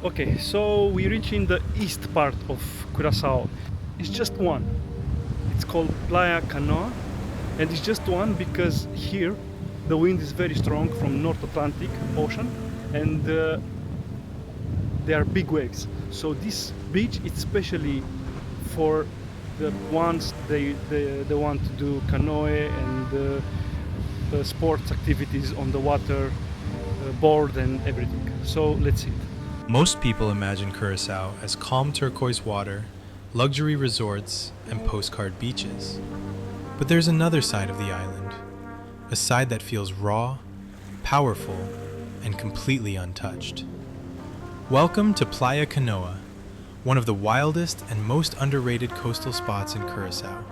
Okay, so we reach in the east part of Curaçao. It's just one. It's called Playa Canoa, and it's just one because here the wind is very strong from North Atlantic Ocean, and there are big waves. So this beach is especially for the ones they want to do canoe and sports activities on the water, board and everything. So let's see it. Most people imagine Curaçao as calm turquoise water, luxury resorts, and postcard beaches. But there's another side of the island, a side that feels raw, powerful, and completely untouched. Welcome to Playa Canoa, one of the wildest and most underrated coastal spots in Curaçao.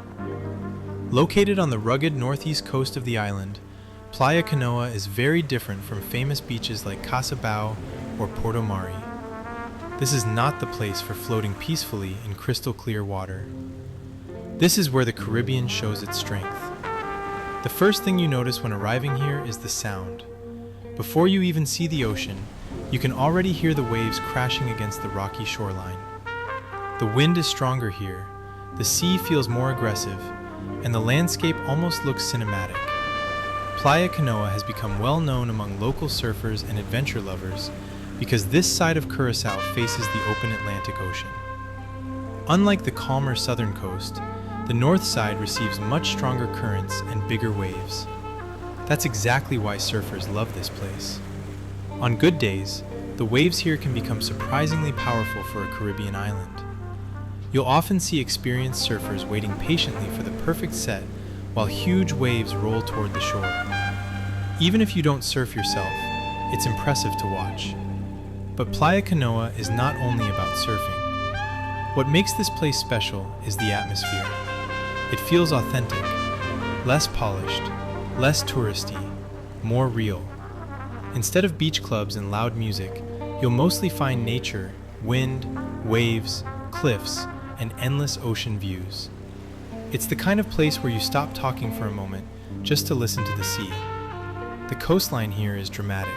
Located on the rugged northeast coast of the island, Playa Canoa is very different from famous beaches like Curaçao or Porto Mari. This is not the place for floating peacefully in crystal clear water. This is where the Caribbean shows its strength. The first thing you notice when arriving here is the sound. Before you even see the ocean, you can already hear the waves crashing against the rocky shoreline. The wind is stronger here, the sea feels more aggressive, and the landscape almost looks cinematic. Playa Canoa has become well known among local surfers and adventure lovers because this side of Curaçao faces the open Atlantic Ocean. Unlike the calmer southern coast, the north side receives much stronger currents and bigger waves. That's exactly why surfers love this place. On good days, the waves here can become surprisingly powerful for a Caribbean island. You'll often see experienced surfers waiting patiently for the perfect set while huge waves roll toward the shore. Even if you don't surf yourself, it's impressive to watch. But Playa Canoa is not only about surfing. What makes this place special is the atmosphere. It feels authentic, less polished, less touristy, more real. Instead of beach clubs and loud music, you'll mostly find nature, wind, waves, cliffs, and endless ocean views. It's the kind of place where you stop talking for a moment just to listen to the sea. The coastline here is dramatic.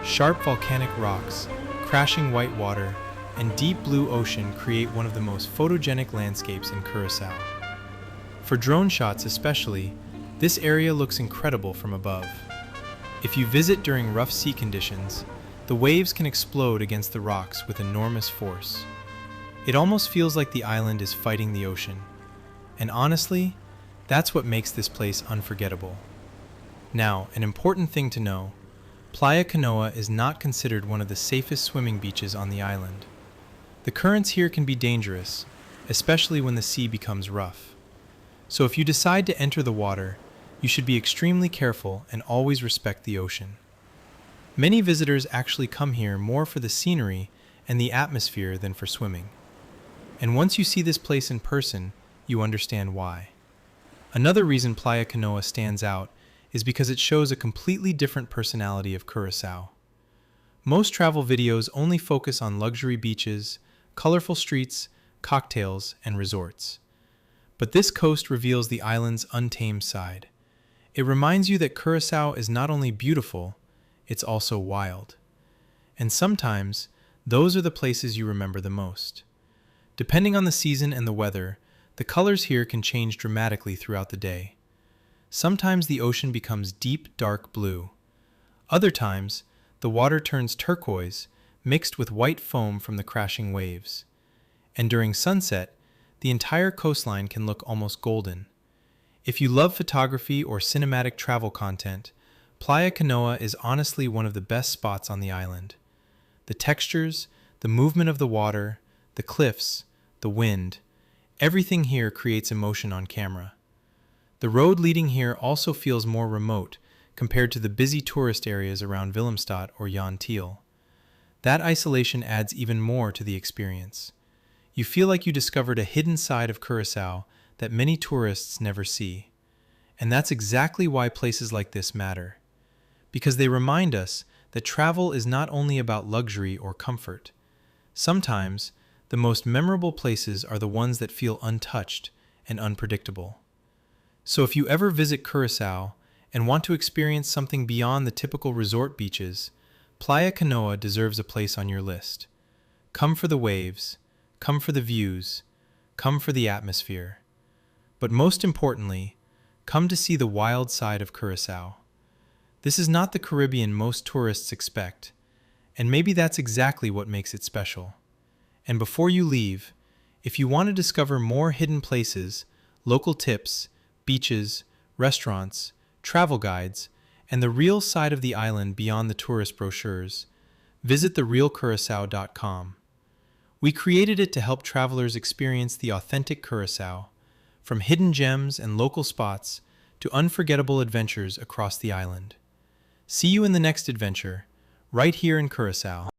Sharp volcanic rocks, crashing white water, and deep blue ocean create one of the most photogenic landscapes in Curaçao. For drone shots especially, this area looks incredible from above. If you visit during rough sea conditions, the waves can explode against the rocks with enormous force. It almost feels like the island is fighting the ocean. And honestly, that's what makes this place unforgettable. Now, an important thing to know, Playa Canoa is not considered one of the safest swimming beaches on the island. The currents here can be dangerous, especially when the sea becomes rough. So if you decide to enter the water, you should be extremely careful and always respect the ocean. Many visitors actually come here more for the scenery and the atmosphere than for swimming. And once you see this place in person, you understand why. Another reason Playa Canoa stands out is because it shows a completely different personality of Curaçao. Most travel videos only focus on luxury beaches, colorful streets, cocktails, and resorts. But this coast reveals the island's untamed side. It reminds you that Curaçao is not only beautiful, it's also wild. And sometimes, those are the places you remember the most. Depending on the season and the weather, the colors here can change dramatically throughout the day. Sometimes the ocean becomes deep, dark blue. Other times, the water turns turquoise, mixed with white foam from the crashing waves. And during sunset, the entire coastline can look almost golden. If you love photography or cinematic travel content, Playa Canoa is honestly one of the best spots on the island. The textures, the movement of the water, the cliffs, the wind, everything here creates emotion on camera. The road leading here also feels more remote compared to the busy tourist areas around Willemstad or Jan Thiel. That isolation adds even more to the experience. You feel like you discovered a hidden side of Curaçao that many tourists never see. And that's exactly why places like this matter. Because they remind us that travel is not only about luxury or comfort. Sometimes, the most memorable places are the ones that feel untouched and unpredictable. So if you ever visit Curaçao and want to experience something beyond the typical resort beaches, Playa Canoa deserves a place on your list. Come for the waves, come for the views, come for the atmosphere. But most importantly, come to see the wild side of Curaçao. This is not the Caribbean most tourists expect, and maybe that's exactly what makes it special. And before you leave, if you want to discover more hidden places, local tips, beaches, restaurants, travel guides, and the real side of the island beyond the tourist brochures, visit therealcuracao.com. We created it to help travelers experience the authentic Curaçao, from hidden gems and local spots to unforgettable adventures across the island. See you in the next adventure, right here in Curaçao.